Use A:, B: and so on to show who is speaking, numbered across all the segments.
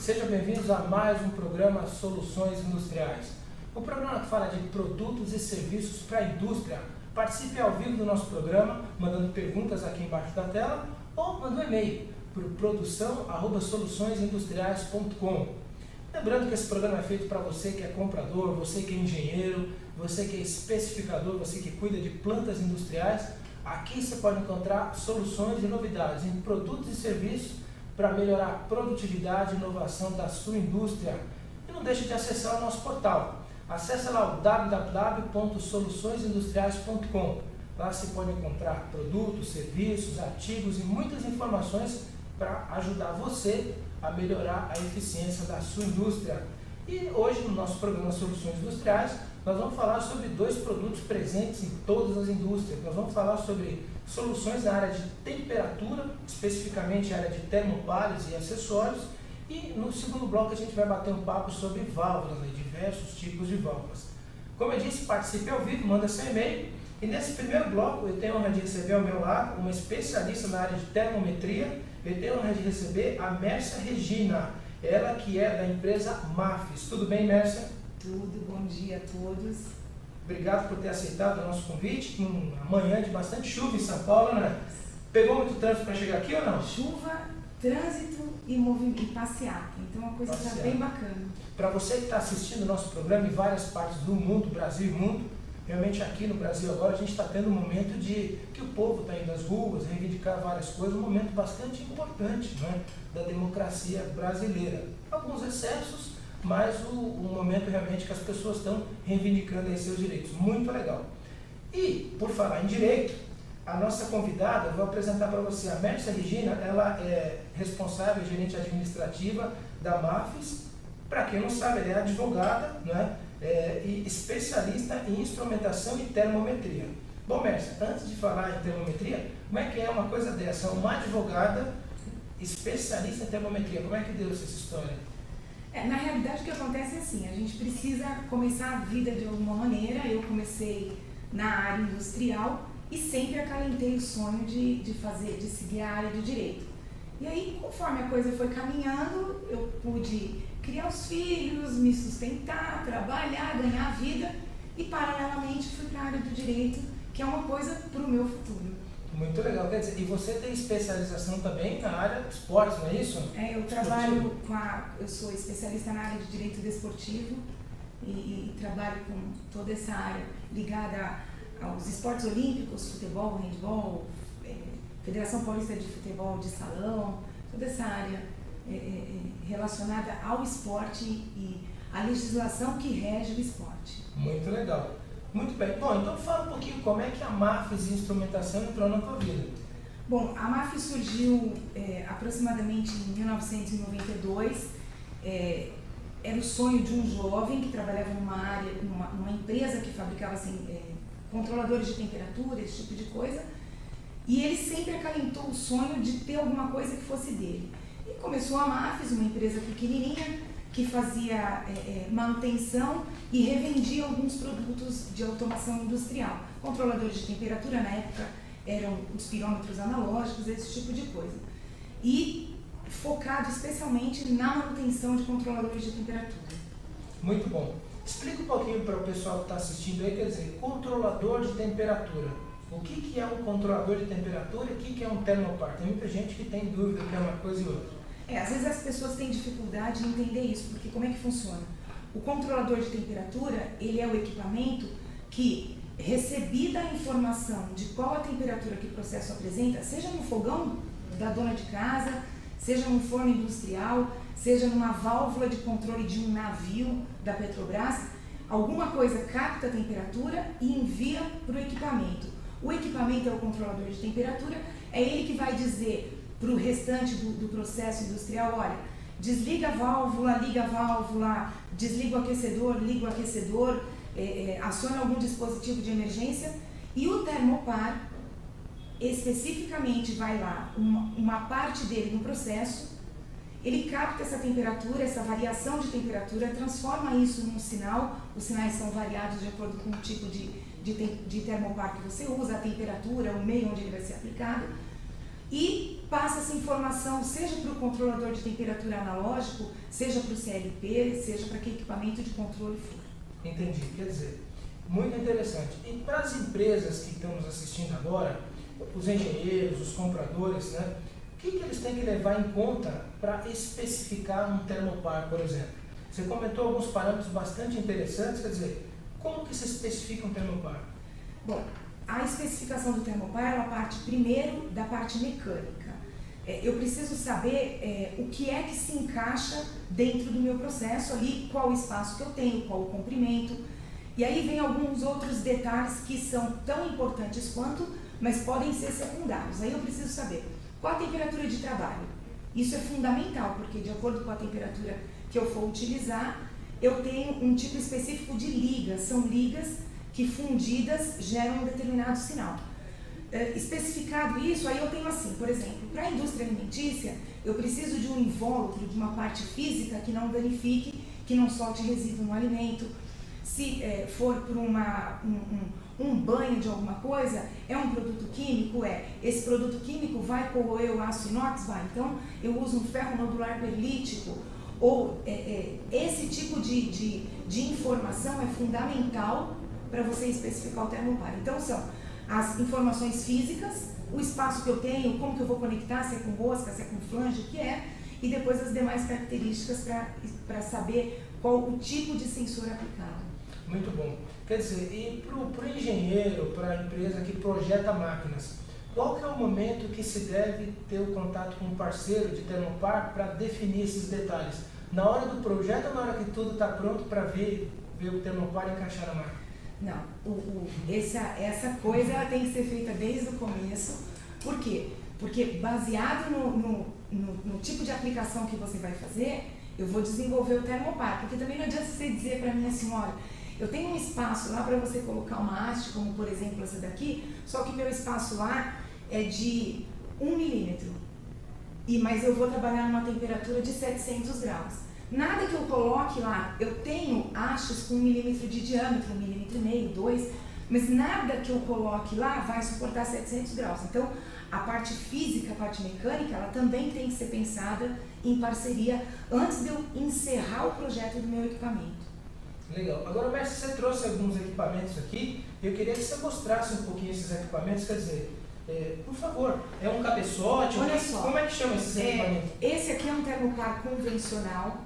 A: Sejam bem-vindos a mais um programa Soluções Industriais. O programa que fala de produtos e serviços para a indústria. Participe ao vivo do nosso programa, mandando perguntas aqui embaixo da tela ou manda um e-mail para o produção@soluçõesindustriais.com. Lembrando que esse programa é feito para você que é comprador, você que é engenheiro, você que é especificador, você que cuida de plantas industriais. Aqui você pode encontrar soluções e novidades em produtos e serviços para melhorar a produtividade e inovação da sua indústria. E não deixe de acessar o nosso portal. Acesse lá o www.soluçõesindustriais.com. Lá você pode encontrar produtos, serviços, artigos e muitas informações para ajudar você a melhorar a eficiência da sua indústria. E hoje, no nosso programa Soluções Industriais, nós vamos falar sobre dois produtos presentes em todas as indústrias. Nós vamos falar sobre soluções na área de temperatura, especificamente a área de termopares e acessórios. E no segundo bloco a gente vai bater um papo sobre válvulas, diversos tipos de válvulas. Como eu disse, participe ao vivo, manda seu e-mail. E nesse primeiro bloco eu tenho a honra de receber ao meu lado uma especialista na área de termometria. Eu tenho a honra de receber a Mércia Regina, ela que é da empresa Mafis. Tudo bem, Mércia?
B: Tudo, bom dia a todos.
A: Obrigado por ter aceitado o nosso convite. Uma manhã de bastante chuva em São Paulo, né? Pegou muito trânsito para chegar aqui ou não?
B: Chuva, trânsito e passeata. Então uma coisa está bem bacana.
A: Para você que está assistindo o nosso programa em várias partes do mundo, Brasil e mundo, realmente aqui no Brasil agora a gente está tendo um momento de que o povo está indo às ruas, reivindicar várias coisas, um momento bastante importante, né, da democracia brasileira. Alguns excessos, mas um momento realmente que as pessoas estão reivindicando aí seus direitos. Muito legal. E, por falar em direito, a nossa convidada, eu vou apresentar para você a Mércia Regina, ela é responsável, gerente administrativa da Mafis. Para quem não sabe, ela é advogada, né, e especialista em instrumentação e termometria. Bom, Mércia, antes de falar em termometria, como é que é uma coisa dessa? Uma advogada especialista em termometria, como é que deu essa história?
B: Na realidade o que acontece é assim, a gente precisa começar a vida de alguma maneira. Eu comecei na área industrial e sempre acalentei o sonho de seguir a área do direito. E aí, conforme a coisa foi caminhando, eu pude criar os filhos, me sustentar, trabalhar, ganhar vida e paralelamente fui para a área do direito, que é uma coisa para o meu futuro.
A: Muito legal. Quer dizer, e você tem especialização também na área de esportes, não é isso?
B: Eu trabalho eu sou especialista na área de direito desportivo e trabalho com toda essa área ligada aos esportes olímpicos, futebol, handebol, Federação Paulista de Futebol de Salão, toda essa área relacionada ao esporte e à legislação que rege o esporte.
A: Muito legal. Muito bem. Bom, então fala um pouquinho como é que a Mafis Instrumentação entrou na tua vida.
B: Bom, a Mafis surgiu aproximadamente em 1992. Era o sonho de um jovem que trabalhava numa empresa que fabricava controladores de temperatura, esse tipo de coisa. E ele sempre acalentou o sonho de ter alguma coisa que fosse dele. E começou a Mafis, uma empresa pequenininha, que fazia manutenção e revendia alguns produtos de automação industrial. Controladores de temperatura, na época, eram os pirômetros analógicos, esse tipo de coisa. E focado especialmente na manutenção de controladores de temperatura.
A: Muito bom. Explica um pouquinho para o pessoal que está assistindo aí, quer dizer, controlador de temperatura. O que é um controlador de temperatura e o que é um termopar? Tem muita gente que tem dúvida que é uma coisa e outra.
B: Às vezes as pessoas têm dificuldade em entender isso, porque como é que funciona? O controlador de temperatura, ele é o equipamento que, recebida a informação de qual a temperatura que o processo apresenta, seja no fogão da dona de casa, seja num forno industrial, seja numa válvula de controle de um navio da Petrobras, alguma coisa capta a temperatura e envia para o equipamento. O equipamento é o controlador de temperatura, é ele que vai dizer para o restante do processo industrial, olha, desliga a válvula, liga a válvula, desliga o aquecedor, liga o aquecedor, aciona algum dispositivo de emergência. E o termopar, especificamente, vai lá, uma parte dele no processo, ele capta essa temperatura, essa variação de temperatura, transforma isso num sinal. Os sinais são variados de acordo com o tipo de termopar que você usa, a temperatura, o meio onde ele vai ser aplicado. e passa essa informação seja para o controlador de temperatura analógico, seja para o CLP, seja para que equipamento de controle for.
A: Entendi, quer dizer, muito interessante. E para as empresas que estamos assistindo agora, os engenheiros, os compradores, né, o que eles têm que levar em conta para especificar um termopar, por exemplo? Você comentou alguns parâmetros bastante interessantes, quer dizer, como que se especifica um termopar?
B: Bom, a especificação do termopar, ela parte primeiro da parte mecânica. Eu preciso saber o que é que se encaixa dentro do meu processo ali, qual o espaço que eu tenho, qual o comprimento. E aí vem alguns outros detalhes que são tão importantes quanto, mas podem ser secundários. Aí eu preciso saber qual a temperatura de trabalho. Isso é fundamental, porque de acordo com a temperatura que eu for utilizar, eu tenho um tipo específico de ligas. São ligas que fundidas geram um determinado sinal. Especificado isso, aí eu tenho assim, por exemplo, para a indústria alimentícia, eu preciso de um invólucro, de uma parte física que não danifique, que não solte resíduo no alimento. Se for por um banho de alguma coisa, é um produto químico? Esse produto químico vai corroer o aço inox? Vai. Então, eu uso um ferro nodular perlítico. Ou esse tipo de informação é fundamental para você especificar o termopar. Então, são as informações físicas, o espaço que eu tenho, como que eu vou conectar, se é com rosca, se é com flange, o que é, e depois as demais características para saber qual o tipo de sensor aplicado.
A: Muito bom. Quer dizer, e para o engenheiro, para a empresa que projeta máquinas, qual que é o momento que se deve ter o contato com um parceiro de termopar para definir esses detalhes? Na hora do projeto ou na hora que tudo está pronto para ver o termopar e encaixar na máquina?
B: Não, essa coisa ela tem que ser feita desde o começo. Por quê? Porque baseado no tipo de aplicação que você vai fazer, eu vou desenvolver o termopar. Porque também não adianta você dizer para mim assim, olha, eu tenho um espaço lá para você colocar uma haste, como por exemplo essa daqui, só que meu espaço lá é de 1 milímetro, mas eu vou trabalhar numa temperatura de 700 graus. Nada que eu coloque lá, eu tenho hastes com 1 milímetro de diâmetro, 1,5 milímetro, 2, mas nada que eu coloque lá vai suportar 700 graus. Então, a parte física, a parte mecânica, ela também tem que ser pensada em parceria antes de eu encerrar o projeto do meu equipamento.
A: Legal. Agora, mestre, você trouxe alguns equipamentos aqui, eu queria que você mostrasse um pouquinho esses equipamentos, quer dizer, por favor, é um cabeçote?
B: Olha só,
A: como é que chama esses equipamentos?
B: Esse aqui é um termopar convencional,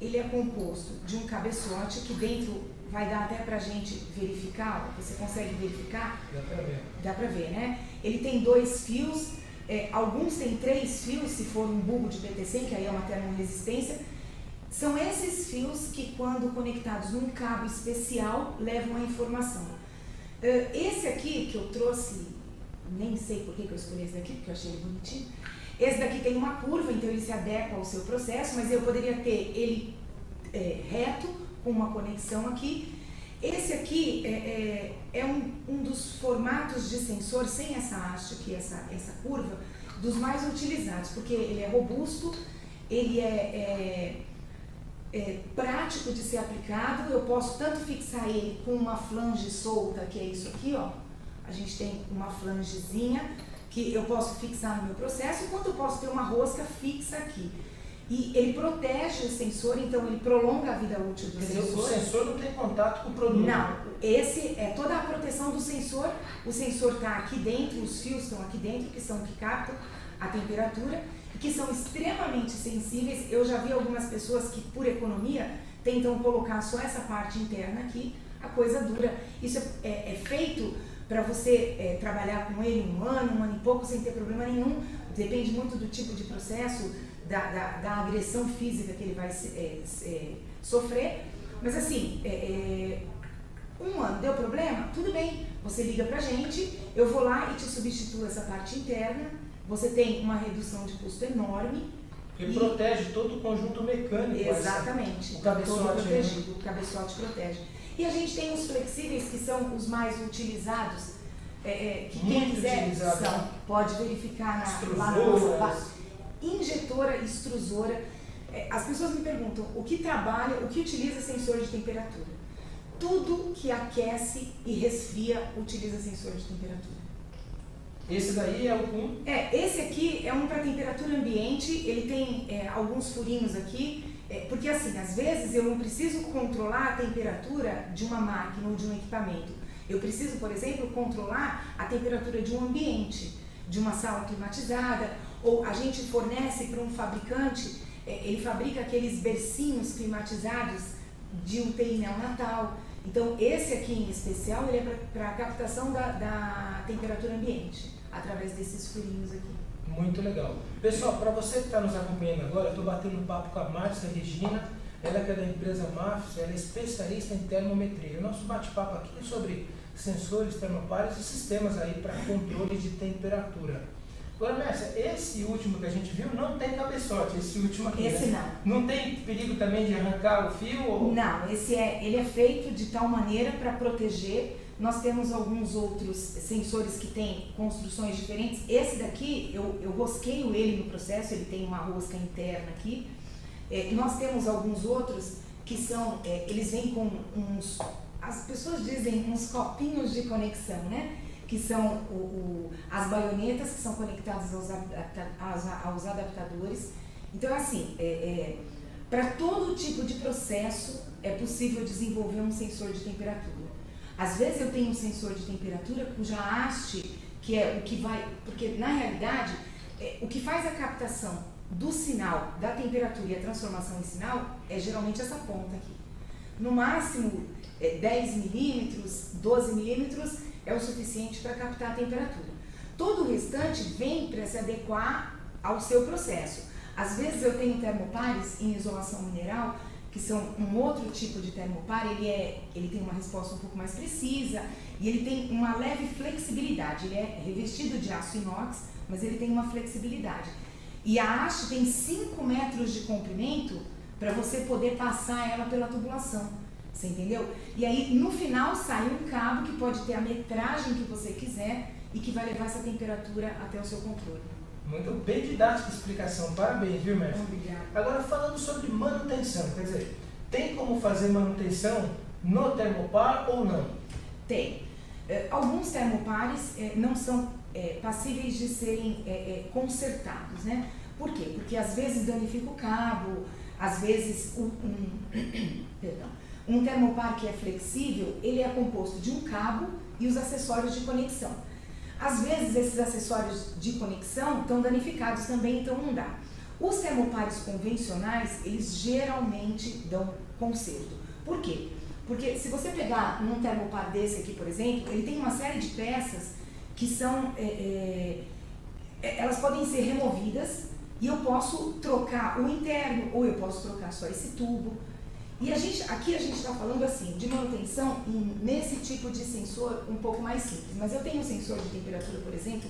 B: ele é composto de um cabeçote que dentro vai dar até pra gente verificar, você consegue verificar?
A: Dá pra ver.
B: Dá pra ver, né? Ele tem 2 fios, alguns têm 3 fios, se for um bulbo de PTC, que aí é uma termoresistência. São esses fios que, quando conectados num cabo especial, levam a informação. Esse aqui que eu trouxe, nem sei por que eu escolhi esse daqui, porque eu achei ele bonitinho. Esse daqui tem uma curva, então ele se adequa ao seu processo, mas eu poderia ter ele reto, com uma conexão aqui. Esse aqui é um dos formatos de sensor, sem essa haste aqui, essa curva, dos mais utilizados, porque ele é robusto, ele é prático de ser aplicado. Eu posso tanto fixar ele com uma flange solta, que é isso aqui, ó. A gente tem uma flangezinha que eu posso fixar no meu processo, quanto eu posso ter uma rosca fixa aqui. E ele protege o sensor, então ele prolonga a vida útil do sensor.
A: O sensor não tem contato com o produto?
B: Não, esse é toda a proteção do sensor. O sensor está aqui dentro, os fios estão aqui dentro, que são que captam a temperatura, e que são extremamente sensíveis. Eu já vi algumas pessoas que, por economia, tentam colocar só essa parte interna aqui, a coisa dura. Isso é feito para você trabalhar com ele um ano e pouco, sem ter problema nenhum. Depende muito do tipo de processo, da agressão física que ele vai sofrer. Mas assim, um ano deu problema? Tudo bem, você liga pra gente, eu vou lá e te substituo essa parte interna. Você tem uma redução de custo enorme.
A: Ele protege todo o conjunto mecânico.
B: Exatamente,
A: O cabeçote
B: protegido, o cabeçote protege. E a gente tem os flexíveis, que são os mais utilizados, que quem quiser pode verificar lá na nossa injetora, extrusora. As pessoas me perguntam o que utiliza sensor de temperatura. Tudo que aquece e resfria utiliza sensor de temperatura.
A: Esse daí é o 1?
B: Esse aqui é um para temperatura ambiente, ele tem alguns furinhos aqui, porque assim, às vezes eu não preciso controlar a temperatura de uma máquina ou de um equipamento. Eu preciso, por exemplo, controlar a temperatura de um ambiente, de uma sala climatizada, ou a gente fornece para um fabricante, ele fabrica aqueles bercinhos climatizados de UTI neonatal. Então, esse aqui em especial, ele é para a captação da temperatura ambiente, através desses furinhos aqui.
A: Muito legal. Pessoal, para você que está nos acompanhando agora, eu estou batendo um papo com a Márcia Regina, ela que é da empresa Mafs, ela é especialista em termometria. O nosso bate-papo aqui é sobre sensores, termopares e sistemas aí para controle de temperatura. Agora, Márcia, esse último que a gente viu não tem cabeçote, esse último aqui.
B: Esse
A: né?
B: não.
A: Não tem perigo também de arrancar o fio? Ou...
B: Não, ele é feito de tal maneira para proteger. Nós temos alguns outros sensores que têm construções diferentes. Esse daqui, eu rosqueio ele no processo, ele tem uma rosca interna aqui. Nós temos alguns outros que são, eles vêm com uns, as pessoas dizem uns copinhos de conexão, né? Que são as baionetas que são conectadas aos adaptadores. Então, assim, para todo tipo de processo é possível desenvolver um sensor de temperatura. Às vezes eu tenho um sensor de temperatura cuja haste, que é o que vai... Porque, na realidade, o que faz a captação do sinal, da temperatura e a transformação em sinal é geralmente essa ponta aqui. No máximo, 10 milímetros, 12 milímetros é o suficiente para captar a temperatura. Todo o restante vem para se adequar ao seu processo. Às vezes eu tenho termopares em isolação mineral, que são um outro tipo de termopar, ele tem uma resposta um pouco mais precisa e ele tem uma leve flexibilidade. Ele é revestido de aço inox, mas ele tem uma flexibilidade. E a haste tem 5 metros de comprimento para você poder passar ela pela tubulação. Você entendeu? E aí, no final, sai um cabo que pode ter a metragem que você quiser e que vai levar essa temperatura até o seu controle.
A: Muito bem didática a explicação. Parabéns, viu, mestre?
B: Obrigada.
A: Agora, falando sobre manutenção, quer dizer, tem como fazer manutenção no termopar ou não?
B: Tem. Alguns termopares não são passíveis de serem consertados, né? Por quê? Porque às vezes danifica o cabo, às vezes um termopar que é flexível, ele é composto de um cabo e os acessórios de conexão. Às vezes esses acessórios de conexão estão danificados também, então não dá. Os termopares convencionais, eles geralmente dão conserto. Por quê? Porque se você pegar um termopar desse aqui, por exemplo, ele tem uma série de peças que são, elas podem ser removidas e eu posso trocar o interno ou eu posso trocar só esse tubo. E aqui a gente está falando assim, de manutenção nesse tipo de sensor um pouco mais simples. Mas eu tenho um sensor de temperatura, por exemplo,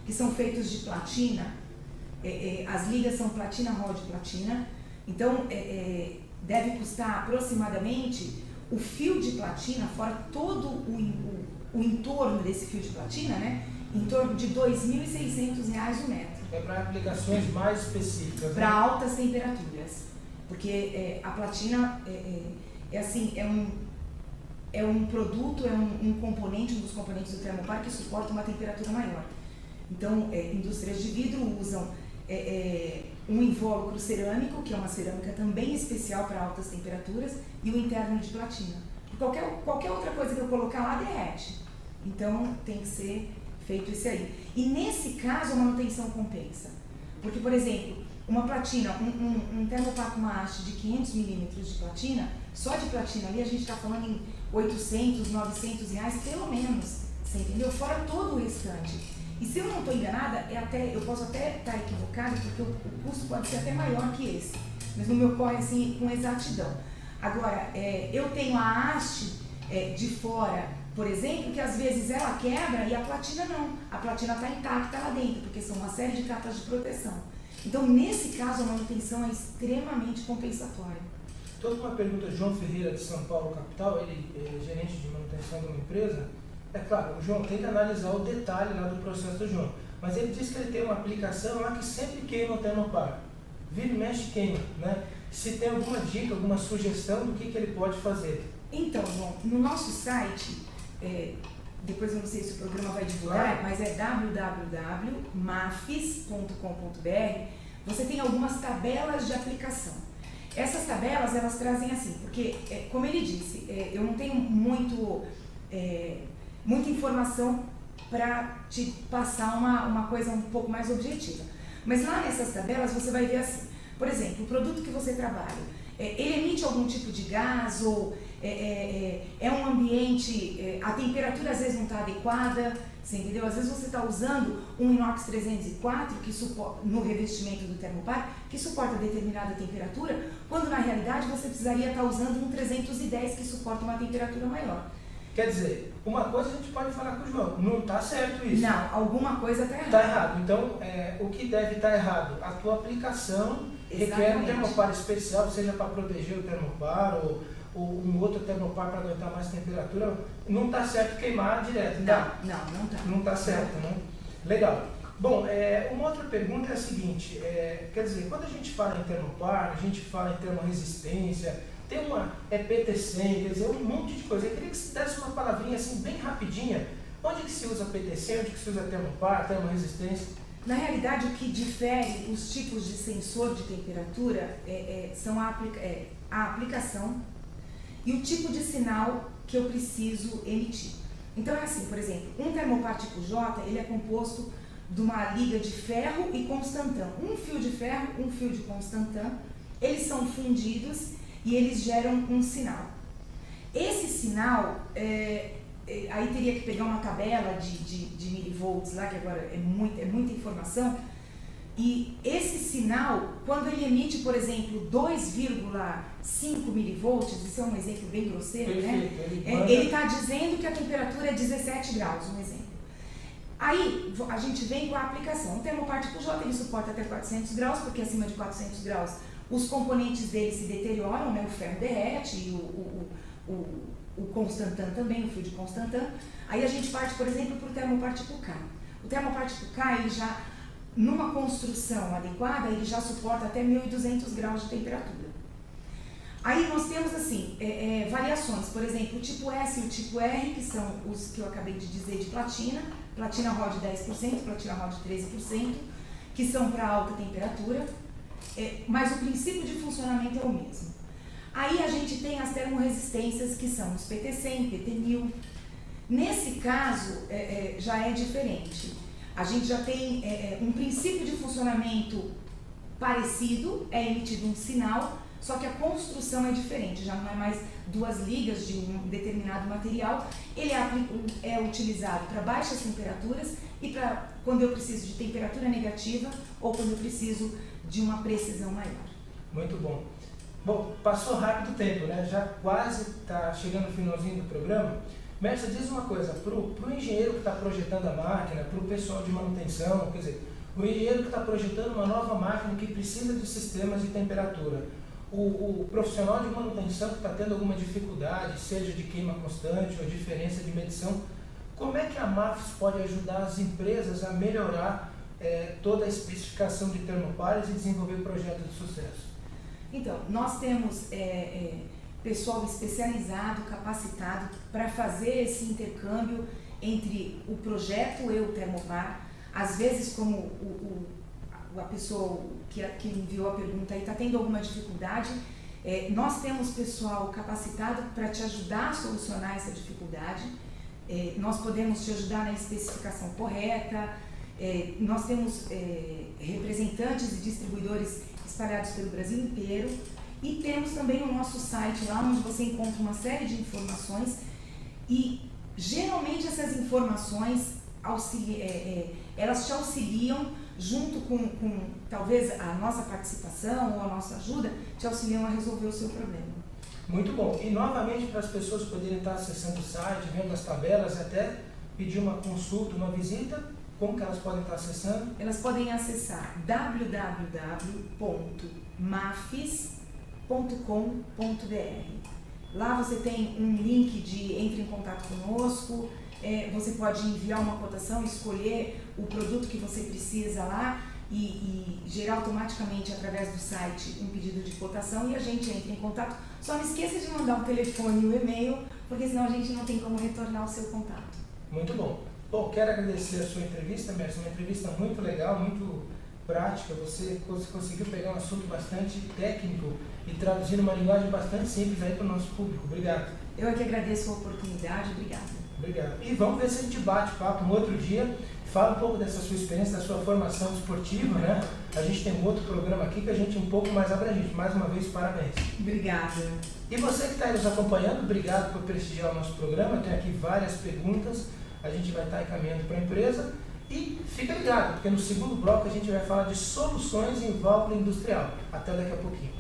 B: que são feitos de platina. As ligas são platina, rod platina. Então, deve custar aproximadamente o fio de platina, fora todo o entorno desse fio de platina, né? Em torno de R$ 2.600 o metro.
A: É para aplicações mais específicas.
B: Para
A: né?
B: altas temperaturas. Porque a platina é um produto, um componente, um dos componentes do termopar que suporta uma temperatura maior. Então, indústrias de vidro usam um invólucro cerâmico, que é uma cerâmica também especial para altas temperaturas, e o interno de platina. Qualquer outra coisa que eu colocar lá derrete. Então, tem que ser feito isso aí. E nesse caso, a manutenção compensa. Porque, por exemplo, uma platina, um termopar com uma haste de 500 milímetros de platina, só de platina ali a gente está falando em 800, 900 reais pelo menos, você entendeu? Fora todo o restante. E se eu não estou enganada, eu posso até estar equivocada, porque o custo pode ser até maior que esse, mas não me ocorre assim com exatidão. Agora, eu tenho a haste de fora, por exemplo, que às vezes ela quebra e a platina não. A platina está intacta lá dentro, porque são uma série de capas de proteção. Então, nesse caso, a manutenção é extremamente compensatória.
A: Estou com uma pergunta de João Ferreira, de São Paulo, capital, ele é gerente de manutenção de uma empresa. É claro, o João tem que analisar o detalhe lá do processo do João, mas ele disse que ele tem uma aplicação lá que sempre queima o termopar. Vira e mexe queima, né? Se tem alguma dica, alguma sugestão do que ele pode fazer?
B: Então, João, no nosso site, depois eu não sei se o programa vai divulgar, mas é www.mafis.com.br. Você tem algumas tabelas de aplicação. Essas tabelas, elas trazem assim, porque, como ele disse, eu não tenho muita informação para te passar uma coisa um pouco mais objetiva. Mas lá nessas tabelas você vai ver assim, por exemplo, o produto que você trabalha, ele emite algum tipo de gás ou é um ambiente, a temperatura às vezes não está adequada, você entendeu? Às vezes você está usando um inox 304 que suporta, no revestimento do termopar, que suporta determinada temperatura, quando na realidade você precisaria estar usando um 310 que suporta uma temperatura maior.
A: Quer dizer, uma coisa a gente pode falar com o João, não está certo isso.
B: Não, alguma coisa está errada.
A: Está errado. Então, o que deve estar errado? A tua aplicação requer um termopar especial, seja para proteger o termopar ou um outro termopar para aguentar mais temperatura. Não está certo queimar direto.
B: Não está.
A: Não está certo, né? Legal. Bom, uma outra pergunta é a seguinte, quer dizer, quando a gente fala em termopar, a gente fala em termorresistência, tem uma PT100, quer dizer, um monte de coisa. Eu queria que você desse uma palavrinha assim, bem rapidinha. Onde que se usa PT100, onde que se usa termopar, termorresistência?
B: Na realidade, o que difere os tipos de sensor de temperatura são a aplicação e o tipo de sinal que eu preciso emitir. Então é assim, por exemplo, um termopar tipo J, ele é composto de uma liga de ferro e constantã. Um fio de ferro, um fio de constantã, eles são fundidos e eles geram um sinal. Esse sinal, aí teria que pegar uma tabela de milivolts lá, que agora é muita informação, e esse sinal, quando ele emite, por exemplo, 2,5 milivolts, isso é um exemplo bem grosseiro, né? Ele está dizendo que a temperatura é 17 graus, um exemplo. Aí a gente vem com a aplicação. O termopar tipo J, ele suporta até 400 graus, porque acima de 400 graus os componentes dele se deterioram, né? O ferro derrete e o constantã também, o fio de constantã. Aí a gente parte, por exemplo, para o termopar tipo K. O termopar tipo K, ele já, numa construção adequada, ele já suporta até 1.200 graus de temperatura. Aí nós temos assim, variações, por exemplo, o tipo S e o tipo R, que são os que eu acabei de dizer de platina rod 10%, platina rod 13%, que são para alta temperatura, mas o princípio de funcionamento é o mesmo. Aí a gente tem as termorresistências, que são os PT100, PT1000. Nesse caso, já é diferente. A gente já tem um princípio de funcionamento parecido, é emitido um sinal, só que a construção é diferente, já não é mais duas ligas de um determinado material. Ele é utilizado para baixas temperaturas e para quando eu preciso de temperatura negativa ou quando eu preciso de uma precisão maior.
A: Muito bom. Bom, passou rápido o tempo, né? Já quase está chegando o finalzinho do programa. Mestre, diz uma coisa, para o engenheiro que está projetando a máquina, para o pessoal de manutenção, quer dizer, o engenheiro que está projetando uma nova máquina que precisa de sistemas de temperatura, o profissional de manutenção que está tendo alguma dificuldade, seja de queima constante ou diferença de medição, como é que a Mafis pode ajudar as empresas a melhorar toda a especificação de termopares e desenvolver projetos de sucesso?
B: Então, nós temos pessoal especializado, capacitado para fazer esse intercâmbio entre o projeto e o termopar. Às vezes, como a pessoa que enviou a pergunta aí está tendo alguma dificuldade, nós temos pessoal capacitado para te ajudar a solucionar essa dificuldade. Nós podemos te ajudar na especificação correta. Nós temos representantes e distribuidores espalhados pelo Brasil inteiro. E temos também o nosso site lá, onde você encontra uma série de informações e geralmente essas informações elas te auxiliam junto com talvez a nossa participação ou a nossa ajuda, te auxiliam a resolver o seu problema.
A: Muito bom. E novamente para as pessoas poderem estar acessando o site, vendo as tabelas, até pedir uma consulta, uma visita, como que elas podem estar acessando?
B: Elas podem acessar www.mafis.com.br. Lá você tem um link de entre em contato conosco, você pode enviar uma cotação, escolher o produto que você precisa lá e gerar automaticamente através do site um pedido de cotação e a gente entra em contato. Só não esqueça de mandar o telefone e o e-mail, porque senão a gente não tem como retornar o seu contato.
A: Muito bom. Bom, quero agradecer a sua entrevista, Mércio, uma entrevista muito legal, muito prática. Você conseguiu pegar um assunto bastante técnico e traduzir numa linguagem bastante simples aí para o nosso público. Obrigado.
B: Eu é que agradeço a oportunidade, obrigada.
A: Obrigado. E vamos ver se a gente bate papo um outro dia. Fala um pouco dessa sua experiência, da sua formação esportiva, né? A gente tem um outro programa aqui que a gente é um pouco mais abrangente. Mais uma vez, parabéns.
B: Obrigada.
A: E você que está aí nos acompanhando, obrigado por prestigiar o nosso programa. Tem aqui várias perguntas, a gente vai estar encaminhando para a empresa. E fica ligado, porque no segundo bloco a gente vai falar de soluções em válvula industrial. Até daqui a pouquinho.